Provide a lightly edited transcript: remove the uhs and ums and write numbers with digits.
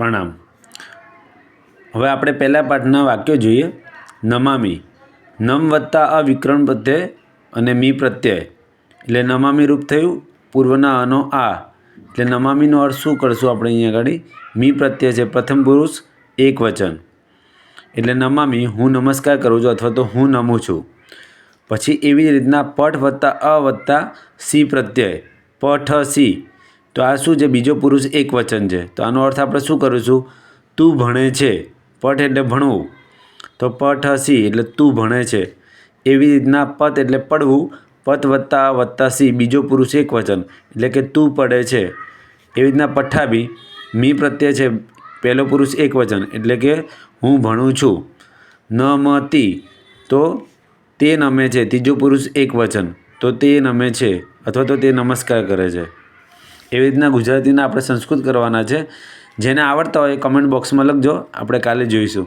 પ્રણામ। હવે આપણે પહેલા પાઠના વાક્યો જોઈએ। નમામી, નમ વત્તા અ વિકરણ પ્રત્યય અને મી પ્રત્યય એટલે નમામી રૂપ થયું પૂર્વના અનો આ એટલે નમામીનો અર્થ શું કરશું આપણે અહીંયા આગળ મી પ્રત્યય છે પ્રથમ પુરુષ એક વચન એટલે નમામી હું નમસ્કાર કરું છું અથવા તો હું નમું છું। પછી એવી જ રીતના પઠ વત્તા અ વત્તા સી પ્રત્યય પઠ સી તો આ શું છે બીજો પુરુષ એક વચન છે તો આનો અર્થ આપણે શું કરીશું તું ભણે છે પઠ એટલે ભણવું તો પઠ સી એટલે તું ભણે છે। એવી રીતના પત એટલે પડવું પત વત્તા અ વત્તા સી બીજો પુરુષ એક વચન એટલે કે તું પડે છે। એવી રીતના પઠ્ઠાભી મી પ્રત્યય છે પહેલો પુરુષ એક વચન એટલે કે હું ભણું છું। નમતી તો તે નમે છે ત્રીજો પુરુષ એક વચન તો તે નમે છે અથવા તો તે નમસ્કાર કરે છે। એવી રીતના ગુજરાતીના આપણે સંસ્કૃત કરવાના છે। જેને આવડતા હોય કમેન્ટ બોક્સમાં લખજો, આપણે કાલે જોઈશું।